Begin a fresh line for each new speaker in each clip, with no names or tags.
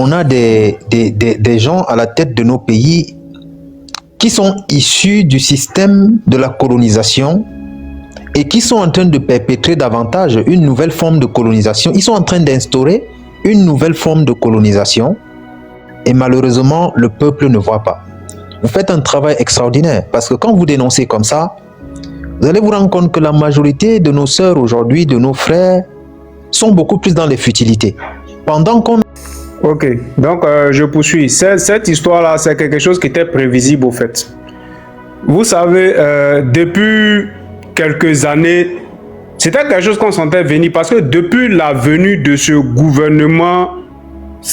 on a des gens à la tête de nos pays qui sont issus du système de la colonisation et qui sont en train de perpétrer davantage une nouvelle forme de colonisation. Ils sont en train d'instaurer une nouvelle forme de colonisation et malheureusement, le peuple ne voit pas. Vous faites un travail extraordinaire parce que quand vous dénoncez comme ça, vous allez vous rendre compte que la majorité de nos sœurs aujourd'hui, de nos frères, sont beaucoup plus dans les futilités. Pendant qu'on...
Ok, donc je poursuis. Cette histoire-là, c'est quelque chose qui était prévisible au fait. Vous savez, depuis quelques années, c'était quelque chose qu'on sentait venir parce que depuis la venue de ce gouvernement,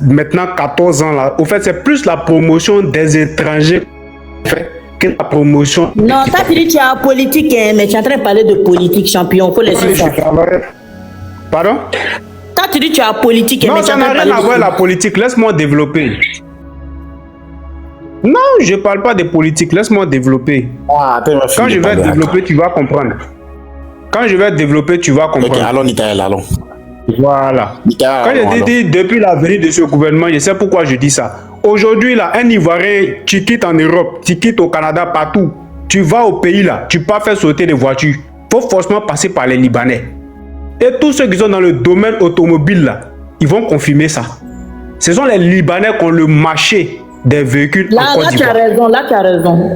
maintenant 14 ans là, au fait, c'est plus la promotion des étrangers que la promotion...
Non, t'as dit que tu es en politique, hein, mais tu es en train de parler de politique, champion. Faut laisser ça.
Pardon?
Tu dis que tu es en politique.
Non, ça n'a rien à voir avec la politique. Laisse-moi développer. Non, je ne parle pas de politique. Laisse-moi développer. Quand je vais développer, tu vas comprendre. Quand je vais développer, tu vas comprendre.
Ok, allons, Nitaël, allons.
Voilà. Quand je dis depuis la venue de ce gouvernement, je sais pourquoi je dis ça. Aujourd'hui, là, un Ivoirien, tu quittes en Europe, tu quittes au Canada, partout. Tu vas au pays, là, tu ne peux pas faire sauter des voitures. Il faut forcément passer par les Libanais. Et tous ceux qui sont dans le domaine automobile, là, ils vont confirmer ça. Ce sont les Libanais qui ont le marché des véhicules en Côte d'Ivoire.
Là, tu as raison.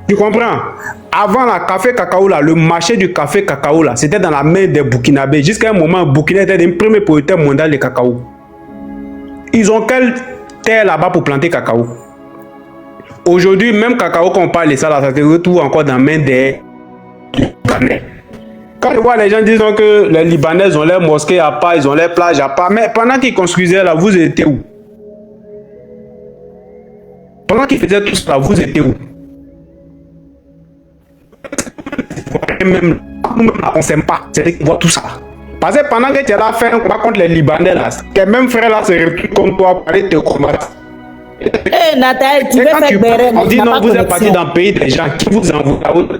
Tu comprends? Avant la café cacao, là, le marché du café cacao, là, c'était dans la main des Burkinabés. Jusqu'à un moment, Burkina était le premier producteur mondial de cacao. Ils ont quelle terre là-bas pour planter cacao? Aujourd'hui, même cacao, quand on parle de ça, là, ça se retrouve encore dans la main des Libanais. Quand je vois les gens disant que les Libanais ont leurs mosquées à part, ils ont leurs plages à part, mais pendant qu'ils construisaient là, vous étiez où? Pendant qu'ils faisaient tout ça, vous étiez où? Même on ne s'aime pas, c'est qu'on voit tout ça. Parce que pendant que tu es là à faire un combat contre les Libanais, là, tes mêmes frères là se retrouvent contre toi pour aller te combattre.
Hé Nathalie, tu veux faire béret,
on dit non, vous êtes parti dans le pays des gens qui vous envoient à votre...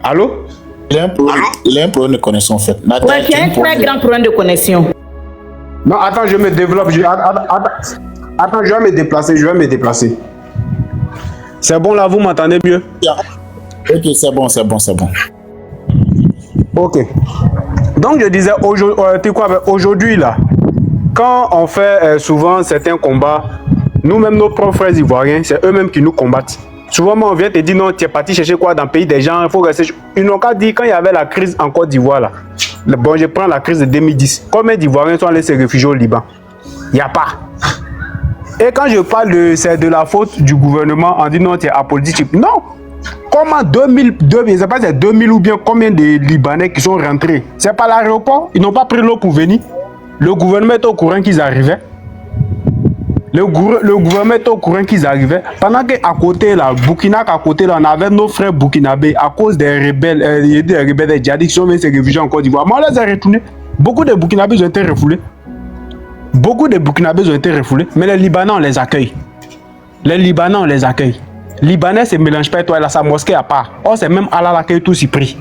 Allô?
Il a un problème de connexion en fait.
Ouais, tu as un très grand problème de connexion.
Non, attends, je me développe. Attends, je vais me déplacer. C'est bon là, vous m'entendez mieux?
Ok, c'est bon.
Ok. Donc je disais, aujourd'hui là, quand on fait souvent certains combats, nous-mêmes, nos propres frères ivoiriens, c'est eux-mêmes qui nous combattent. Souvent, on vient te dire non, tu es parti chercher quoi dans le pays des gens, il faut rester. Ils n'ont qu'à dire quand il y avait la crise en Côte d'Ivoire là. Bon, je prends la crise de 2010. Combien d'Ivoiriens sont allés se réfugier au Liban? Il n'y a pas. Et quand je parle c'est de la faute du gouvernement, on dit non, tu es apolitique. Non. Comment 2000, je ne sais pas si c'est 2000 ou bien combien de Libanais qui sont rentrés? C'est pas l'aéroport, ils n'ont pas pris l'eau pour venir. Le gouvernement est au courant qu'ils arrivaient. Le gouvernement est au courant qu'ils arrivaient. Pendant qu'à côté, là, Burkina, à côté, là, on avait nos frères burkinabés à cause des rebelles, des rebelles des djihadistes qui sont venus se réfugier en Côte d'Ivoire. Mais on les a retournés. Beaucoup de Burkinabés ont été refoulés. Mais les Libanais, on les accueille. Les Libanais ne se mélangent pas, toi, il a sa mosquée à part. Or, c'est même Allah l'accueil tout s'y pris.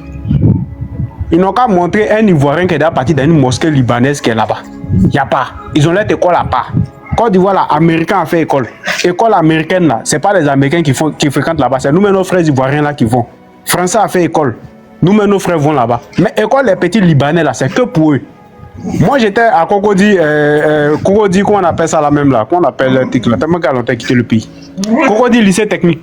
Ils n'ont qu'à montrer un Ivoirien qui est déjà parti dans une mosquée libanaise qui est là-bas. Il n'y a pas. Ils ont leur école à part. Côte d'Ivoire, là, Américains ont fait école. École américaine, là, ce n'est pas les Américains qui fréquentent là-bas. C'est nous-mêmes, nos frères Ivoiriens, là, qui vont. Français a fait école. Nous-mêmes, nos frères vont là-bas. Mais école, les petits Libanais, là, c'est que pour eux. Moi, j'étais à Cocody, comment on appelle ça là même là? Comment on appelle le TIC là? Tellement qu'ils ont quitté le pays. Cocody, lycée technique.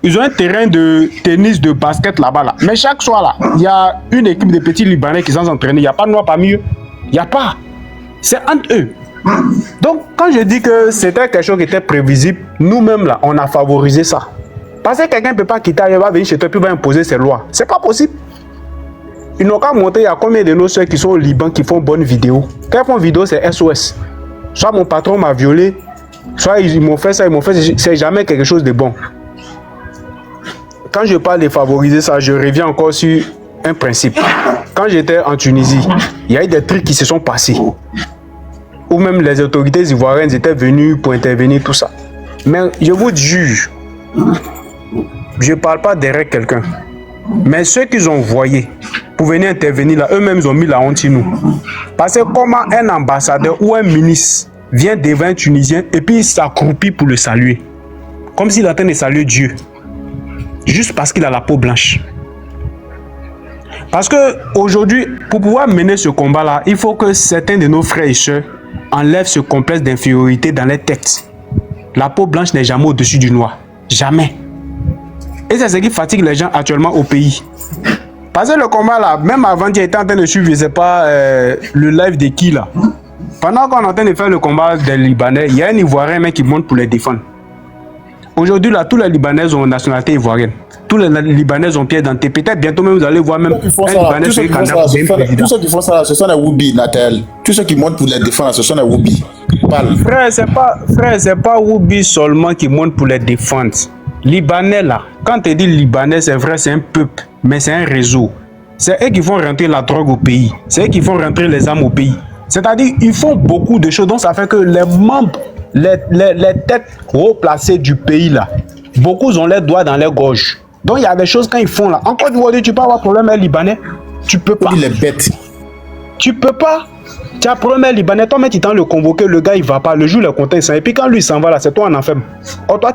Ils ont un terrain de tennis, de basket là-bas. Là. Mais chaque soir, là, il y a une équipe de petits Libanais qui s'entraînent. Il n'y a pas de noir parmi eux. Il n'y a pas. C'est entre eux. Donc, quand je dis que c'était quelque chose qui était prévisible, nous-mêmes, là, on a favorisé ça. Parce que quelqu'un ne peut pas quitter, il va venir chez toi et va imposer ses lois. C'est pas possible. Ils n'ont qu'à montrer, il y a combien de nos soeurs qui sont au Liban qui font bonnes vidéos. Quand ils font vidéo, c'est SOS. Soit mon patron m'a violé, soit ils m'ont fait ça, c'est jamais quelque chose de bon. Quand je parle de favoriser ça, je reviens encore sur un principe. Quand j'étais en Tunisie, il y a eu des trucs qui se sont passés. Ou même les autorités ivoiriennes étaient venues pour intervenir, tout ça. Mais je vous jure, je ne parle pas derrière quelqu'un. Mais ceux qu'ils ont voyés, pour venir intervenir là, eux-mêmes ils ont mis la honte sur nous. Parce que comment un ambassadeur ou un ministre vient devant un Tunisien et puis il s'accroupit pour le saluer. Comme s'il est en train de saluer Dieu. Juste parce qu'il a la peau blanche. Parce que aujourd'hui, pour pouvoir mener ce combat-là, il faut que certains de nos frères et sœurs enlèvent ce complexe d'infériorité dans les têtes. La peau blanche n'est jamais au-dessus du noir. Jamais. Et c'est ce qui fatigue les gens actuellement au pays. Parce que le combat là, même avant qu'il était en train de suivre, je sais pas, le live de qui là. Pendant qu'on est en train de faire le combat des Libanais, il y a un Ivoirien même qui monte pour les défendre. Aujourd'hui là, tous les Libanais ont nationalité ivoirienne. Tous les Libanais ont pied dans tes. Peut-être bientôt même vous allez voir même un Libanais sur les canards.
Tous ceux qui font ça, ce sont les Woubi, Natel. Tous ceux qui montent pour les défendre, ce sont les Woubi. Parle.
Frère, c'est pas Woubi seulement qui monte pour les défendre. Libanais là, quand tu dis Libanais, c'est vrai, c'est un peuple, mais c'est un réseau. C'est eux qui font rentrer la drogue au pays. C'est eux qui font rentrer les armes au pays. C'est-à-dire, ils font beaucoup de choses. Donc, ça fait que les membres, les têtes haut placées du pays là, beaucoup ont les doigts dans les gorges. Donc, il y a des choses quand ils font là. Encore aujourd'hui, tu peux avoir problème avec Libanais. Tu peux pas.
Il est bête.
Tu peux pas. Tu as problème avec Libanais. Toi, mais tu t'en le convoquer. Le gars, il va pas. Le jour, le compteur, et puis quand lui, il s'en va là, c'est toi en enferme. Or, toi,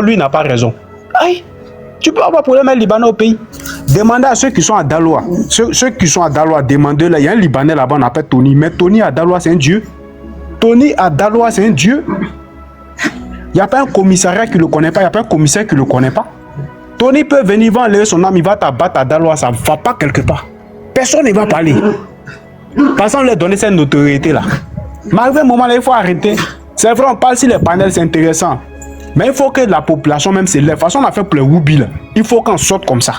lui, il n'a pas raison. Aïe. Tu peux avoir problème avec Libanais au pays. Demandez à ceux qui sont à Daloa. Ceux qui sont à Daloa, demandez là. Il y a un Libanais là-bas, on appelle Tony. Mais Tony à Daloa, c'est un dieu. Tony à Daloa, c'est un dieu. Il n'y a pas un commissariat qui ne le connaît pas. Il n'y a pas un commissaire qui ne le connaît pas. Tony peut venir, il va enlever son âme, il va t'abattre à Daloa, ça ne va pas quelque part. Personne ne va parler. Parce qu'on leur donne cette notoriété là. Mais à un moment là, il faut arrêter. C'est vrai, on parle si les panels c'est intéressant. Mais il faut que la population même se lève. De toute façon, on a fait pour les Woubi là. Il faut qu'on sorte comme ça.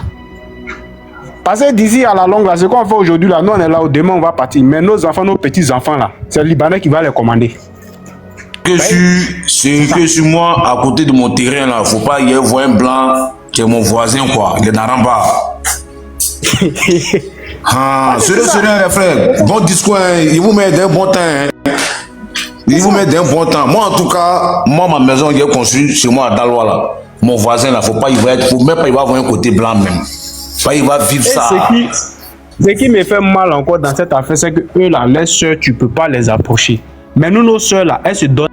Parce que d'ici à la longue là, ce qu'on fait aujourd'hui là, nous on est là, demain on va partir. Mais nos enfants, nos petits-enfants là, c'est le Libanais qui va les commander.
Que sur moi, à côté de mon terrain là, faut pas y avoir un blanc qui est mon voisin quoi, il est Naramba. Sérieux, les frères, bon discours, il vous met d'un bon temps. Il vous met d'un bon temps. Moi en tout cas, ma maison qui est construite chez moi à Daloa là, mon voisin là, faut pas y voir, faut même pas y avoir un côté blanc même. Pas il va vivre ça.
Ce qui me fait mal encore dans cette affaire, c'est que eux là, les soeurs, tu peux pas les approcher. Mais nous, nos soeurs là, elles se donnent.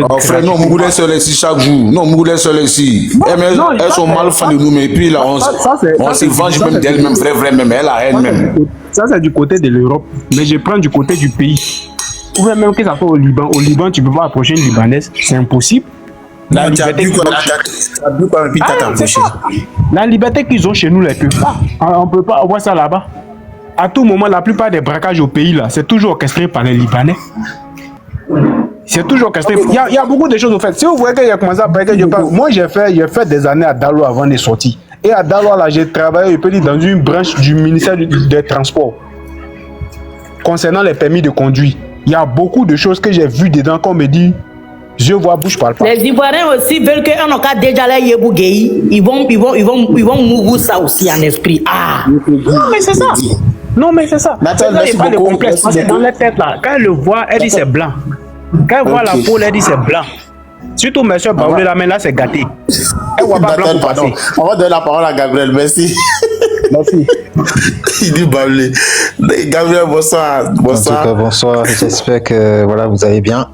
Oh frère, non, nous voulons se laisser chaque jour. Non, nous voulons se laisser. Elles sont mal fans de nous, mais puis là, on se venge même d'elles-mêmes, vrai, même. Elle a elle-même.
Ça, c'est du côté de l'Europe. Mais je prends du côté du pays. Ou même que ça soit au Liban. Au Liban, tu peux pas approcher une Libanaise. C'est impossible. La liberté qu'ils ont chez nous, les peuples. On peut pas voir ça là-bas. À tout moment, la plupart des braquages au pays, là, c'est toujours orchestré par les Libanais. C'est toujours orchestré. Il y a beaucoup de choses au fait. Si vous voyez qu'il a commencé à braquer, moi j'ai fait des années à Daloa avant de sortir. Et à Daloa, là, j'ai travaillé, je peux dire, dans une branche du ministère des Transports. Concernant les permis de conduire. Il y a beaucoup de choses que j'ai vues dedans qu'on me dit. Je vois, bouche parle pas.
Les Ivoiriens aussi veulent qu'un en cas déjà là Yebougei, ils vont mourir ça aussi en esprit. Ah.
Non mais c'est ça. Non mais c'est ça.
Nathan, merci
pas de
beaucoup.
complexe. Parce que dans la tête là, quand elle le voit, elle dit c'est blanc. Quand elle voit la peau, elle dit c'est blanc. Surtout monsieur Baoulé là, mais là c'est gâté. Elle voit pas blanc pour passer.
On va donner la parole à Gabriel. Merci.
Merci.
Il dit Baoulé. Gabriel, bonsoir.
Bonsoir. En tout cas, bonsoir. J'espère que voilà, vous allez bien.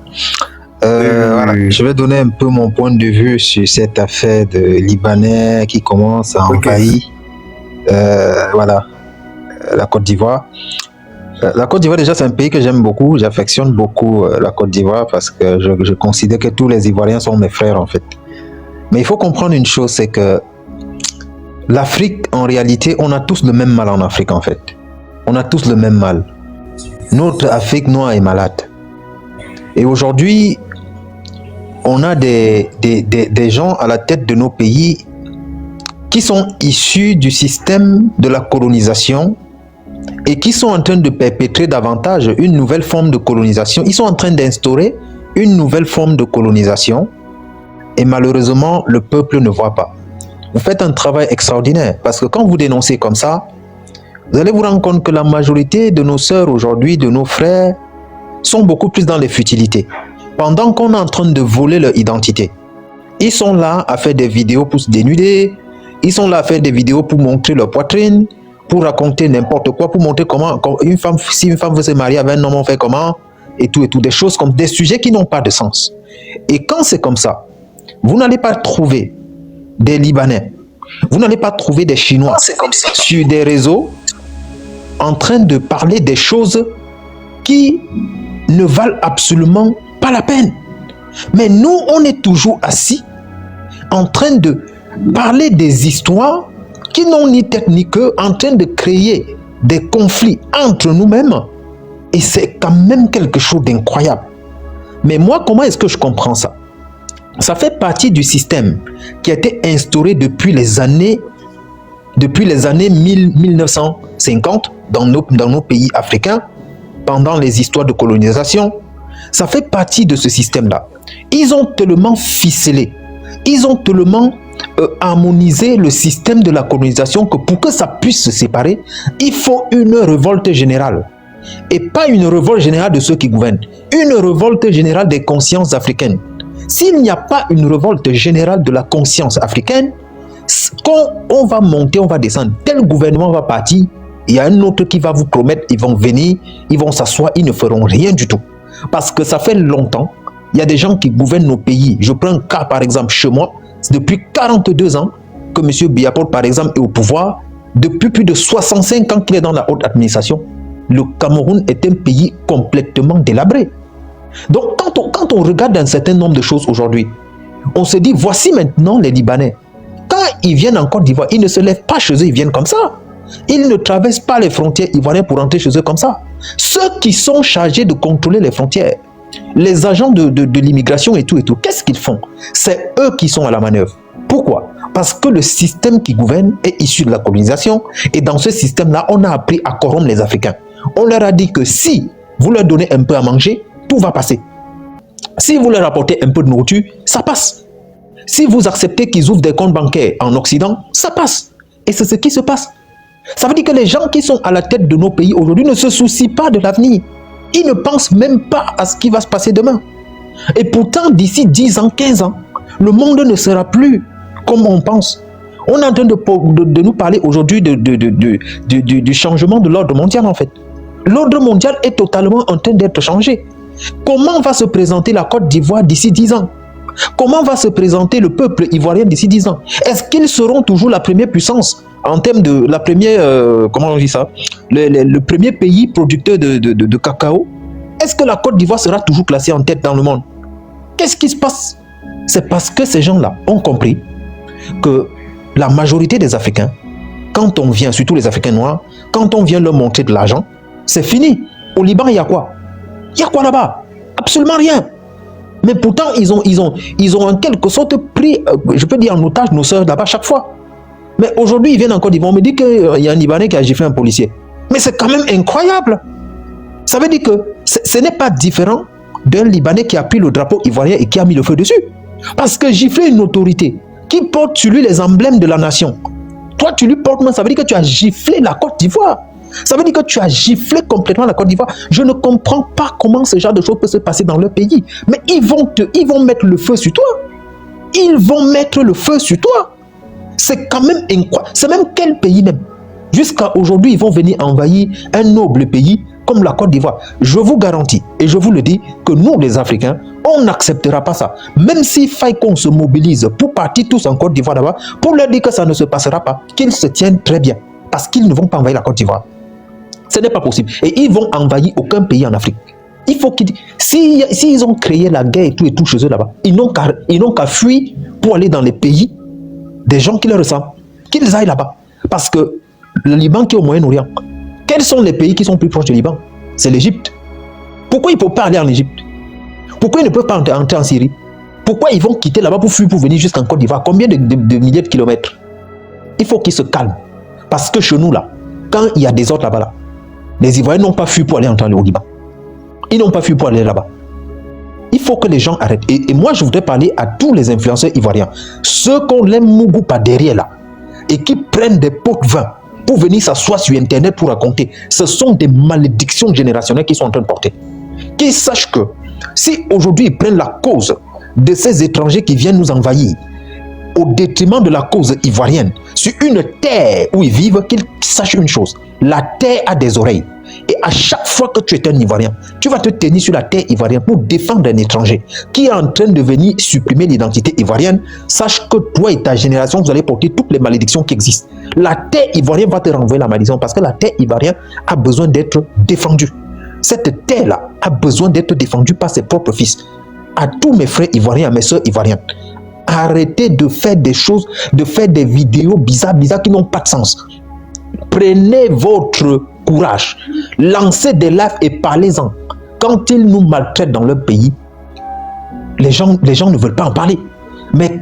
Voilà. Je vais donner un peu mon point de vue sur cette affaire de Libanais qui commence à envahir voilà, la Côte d'Ivoire. La Côte d'Ivoire, déjà, c'est un pays que j'aime beaucoup. J'affectionne beaucoup la Côte d'Ivoire parce que je considère que tous les Ivoiriens sont mes frères, en fait. Mais il faut comprendre une chose, c'est que l'Afrique, en réalité, on a tous le même mal en Afrique, en fait. On a tous le même mal. Notre Afrique noire est malade. Et aujourd'hui, on a des gens à la tête de nos pays qui sont issus du système de la colonisation et qui sont en train de perpétrer davantage une nouvelle forme de colonisation. Ils sont en train d'instaurer une nouvelle forme de colonisation et malheureusement, le peuple ne voit pas. Vous faites un travail extraordinaire parce que quand vous dénoncez comme ça, vous allez vous rendre compte que la majorité de nos sœurs aujourd'hui, de nos frères, sont beaucoup plus dans les futilités. Pendant qu'on est en train de voler leur identité. Ils sont là à faire des vidéos pour se dénuder. Ils sont là à faire des vidéos pour montrer leur poitrine, pour raconter n'importe quoi, pour montrer si une femme veut se marier avec un homme, on fait comment, et tout, des choses comme des sujets qui n'ont pas de sens. Et quand c'est comme ça, vous n'allez pas trouver des Libanais, vous n'allez pas trouver des Chinois sur des réseaux en train de parler des choses qui ne valent absolument pas la peine. Mais nous, on est toujours assis en train de parler des histoires qui n'ont ni tête ni queue, en train de créer des conflits entre nous-mêmes. Et c'est quand même quelque chose d'incroyable. Mais moi, comment est-ce que je comprends ça? Ça fait partie du système qui a été instauré depuis les années 1950 dans nos pays africains, pendant les histoires de colonisation. Ça fait partie de ce système-là. Ils ont tellement ficelé, ils ont tellement harmonisé le système de la colonisation que pour que ça puisse se séparer, il faut une révolte générale. Et pas une révolte générale de ceux qui gouvernent, une révolte générale des consciences africaines. S'il n'y a pas une révolte générale de la conscience africaine, quand on va monter, on va descendre, tel gouvernement va partir, il y a un autre qui va vous promettre, ils vont venir, ils vont s'asseoir, ils ne feront rien du tout. Parce que ça fait longtemps, il y a des gens qui gouvernent nos pays. Je prends un cas par exemple chez moi, c'est depuis 42 ans que M. Biya Pod par exemple est au pouvoir, depuis plus de 65 ans qu'il est dans la haute administration. Le Cameroun est un pays complètement délabré. Donc quand on regarde un certain nombre de choses aujourd'hui, on se dit voici maintenant les Libanais. Quand ils viennent en Côte d'Ivoire, ils ne se lèvent pas chez eux, ils viennent comme ça. Ils ne traversent pas les frontières ivoiriennes pour rentrer chez eux comme ça. Ceux qui sont chargés de contrôler les frontières, les agents de l'immigration et tout, qu'est-ce qu'ils font? C'est eux qui sont à la manœuvre. Pourquoi? Parce que le système qui gouverne est issu de la colonisation et dans ce système-là, on a appris à corrompre les Africains. On leur a dit que si vous leur donnez un peu à manger, tout va passer. Si vous leur apportez un peu de nourriture, ça passe. Si vous acceptez qu'ils ouvrent des comptes bancaires en Occident, ça passe. Et c'est ce qui se passe. Ça veut dire que les gens qui sont à la tête de nos pays aujourd'hui ne se soucient pas de l'avenir. Ils ne pensent même pas à ce qui va se passer demain. Et pourtant, d'ici 10 ans, 15 ans, le monde ne sera plus comme on pense. On est en train de nous parler aujourd'hui du changement de l'ordre mondial en fait. L'ordre mondial est totalement en train d'être changé. Comment va se présenter la Côte d'Ivoire d'ici 10 ans? Comment va se présenter le peuple ivoirien d'ici 10 ans? Est-ce qu'ils seront toujours la première puissance en termes de la première, comment on dit ça, le premier pays producteur de cacao? Est-ce que la Côte d'Ivoire sera toujours classée en tête dans le monde? Qu'est-ce qui se passe? C'est parce que ces gens-là ont compris que la majorité des Africains, quand on vient, surtout les Africains noirs, quand on vient leur montrer de l'argent, c'est fini. Au Liban, il y a quoi? Il y a quoi là-bas? Absolument rien. Mais pourtant, ils ont en quelque sorte pris, je peux dire en otage nos sœurs là-bas chaque fois. Mais aujourd'hui, ils viennent encore, ils vont me dire qu'il y a un Libanais qui a giflé un policier. Mais c'est quand même incroyable. Ça veut dire que ce n'est pas différent d'un Libanais qui a pris le drapeau ivoirien et qui a mis le feu dessus. Parce que gifler une autorité qui porte sur lui les emblèmes de la nation, toi tu lui portes main, ça veut dire que tu as giflé la Côte d'Ivoire. Ça veut dire que tu as giflé complètement la Côte d'Ivoire. Je ne comprends pas comment ce genre de choses peut se passer dans leur pays. Mais ils vont mettre le feu sur toi. Ils vont mettre le feu sur toi. C'est quand même incroyable. C'est même quel pays même? Jusqu'à aujourd'hui, ils vont venir envahir un noble pays comme la Côte d'Ivoire. Je vous garantis, et je vous le dis, que nous les Africains, on n'acceptera pas ça. Même s'il faille qu'on se mobilise pour partir tous en Côte d'Ivoire là-bas, pour leur dire que ça ne se passera pas, qu'ils se tiennent très bien. Parce qu'ils ne vont pas envahir la Côte d'Ivoire. Ce n'est pas possible. Et ils vont envahir aucun pays en Afrique. Il faut qu'ils... S'ils ont créé la guerre et tout chez eux là-bas, ils n'ont qu'à fuir pour aller dans les pays des gens qui leur ressemblent. Qu'ils aillent là-bas. Parce que le Liban qui est au Moyen-Orient, quels sont les pays qui sont plus proches du Liban? C'est l'Égypte. Pourquoi ils ne peuvent pas aller en Égypte? Pourquoi ils ne peuvent pas entrer en Syrie? Pourquoi ils vont quitter là-bas pour fuir pour venir jusqu'en Côte d'Ivoire? Combien de milliers de kilomètres? Il faut qu'ils se calment. Parce que chez nous là, quand il y a des autres là-bas là, les Ivoiriens n'ont pas fui pour aller entrer au Liban. Ils n'ont pas fui pour aller là-bas. Il faut que les gens arrêtent. Et moi, je voudrais parler à tous les influenceurs ivoiriens. Ceux qu'on l'aime mougou par derrière là, et qui prennent des pots de vin pour venir s'asseoir sur Internet pour raconter. Ce sont des malédictions générationnelles qu'ils sont en train de porter. Qu'ils sachent que si aujourd'hui ils prennent la cause de ces étrangers qui viennent nous envahir, au détriment de la cause ivoirienne, sur une terre où ils vivent, qu'ils sachent une chose. La terre a des oreilles. Et à chaque fois que tu es un Ivoirien, tu vas te tenir sur la terre ivoirienne pour défendre un étranger qui est en train de venir supprimer l'identité ivoirienne. Sache que toi et ta génération, vous allez porter toutes les malédictions qui existent. La terre ivoirienne va te renvoyer la malédiction parce que la terre ivoirienne a besoin d'être défendue. Cette terre-là a besoin d'être défendue par ses propres fils. À tous mes frères ivoiriens, à mes soeurs ivoiriennes, arrêtez de faire des choses, de faire des vidéos bizarres qui n'ont pas de sens. Prenez votre courage, lancez des lives et parlez-en. Quand ils nous maltraitent dans leur pays, les gens ne veulent pas en parler. Mais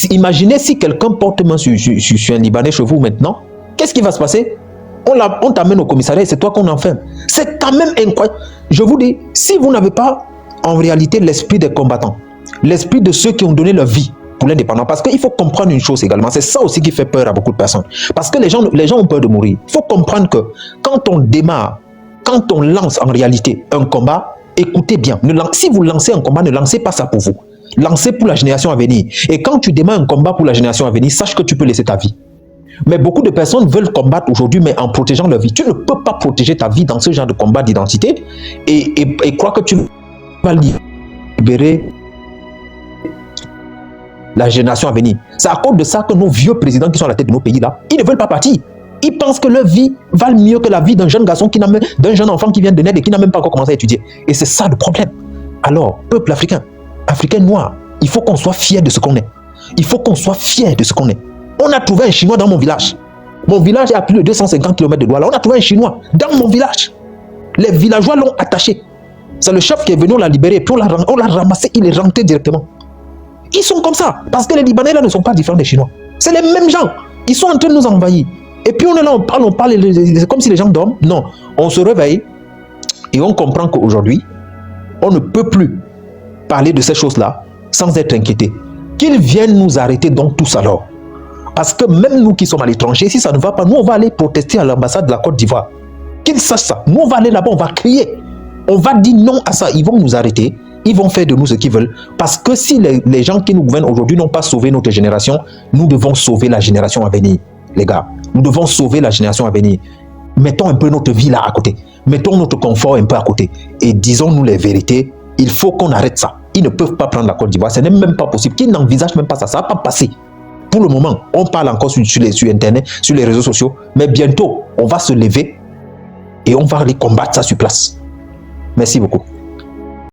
imaginez si quelqu'un porte main sur un Libanais chez vous maintenant, qu'est-ce qui va se passer? On t'amène au commissariat et c'est toi qu'on enferme. C'est quand même incroyable. Je vous dis, si vous n'avez pas en réalité l'esprit des combattants, l'esprit de ceux qui ont donné leur vie pour l'indépendance, parce qu'il faut comprendre une chose également, c'est ça aussi qui fait peur à beaucoup de personnes, parce que les gens ont peur de mourir. Il faut comprendre que quand on démarre, quand on lance en réalité un combat, écoutez bien, si vous lancez un combat, ne lancez pas ça pour vous, lancez pour la génération à venir. Et quand tu démarres un combat pour la génération à venir, sache que tu peux laisser ta vie. Mais beaucoup de personnes veulent combattre aujourd'hui, mais en protégeant leur vie. Tu ne peux pas protéger ta vie dans ce genre de combat d'identité et croire que tu vas libérer la génération à venir. C'est à cause de ça que nos vieux présidents qui sont à la tête de nos pays là, ils ne veulent pas partir. Ils pensent que leur vie valent mieux que la vie d'un jeune garçon d'un jeune enfant qui vient de naître et qui n'a même pas encore commencé à étudier. Et c'est ça le problème. Alors, peuple africain, africain noir, il faut qu'on soit fier de ce qu'on est. Il faut qu'on soit fier de ce qu'on est. On a trouvé un Chinois dans mon village. Mon village est à plus de 250 km de Douala. On a trouvé un Chinois dans mon village. Les villageois l'ont attaché. C'est le chef qui est venu, on l'a libéré, puis on l'a ramassé, il est rentré directement. Ils sont comme ça, parce que les Libanais là ne sont pas différents des Chinois. C'est les mêmes gens. Ils sont en train de nous envahir. Et puis on est là, on parle, c'est comme si les gens dorment. Non, on se réveille et on comprend qu'aujourd'hui, on ne peut plus parler de ces choses-là sans être inquiété. Qu'ils viennent nous arrêter donc tous alors. Parce que même nous qui sommes à l'étranger, si ça ne va pas, nous on va aller protester à l'ambassade de la Côte d'Ivoire. Qu'ils sachent ça. Nous on va aller là-bas, on va crier. On va dire non à ça. Ils vont nous arrêter. Ils vont faire de nous ce qu'ils veulent. Parce que si les gens qui nous gouvernent aujourd'hui n'ont pas sauvé notre génération, nous devons sauver la génération à venir, les gars. Nous devons sauver la génération à venir. Mettons un peu notre vie là à côté. Mettons notre confort un peu à côté. Et disons-nous les vérités. Il faut qu'on arrête ça. Ils ne peuvent pas prendre la Côte d'Ivoire. Ce n'est même pas possible. Qu'ils n'envisagent même pas ça. Ça ne va pas passer. Pour le moment, on parle encore sur Internet, sur les réseaux sociaux. Mais bientôt, on va se lever et on va aller combattre ça sur place. Merci beaucoup.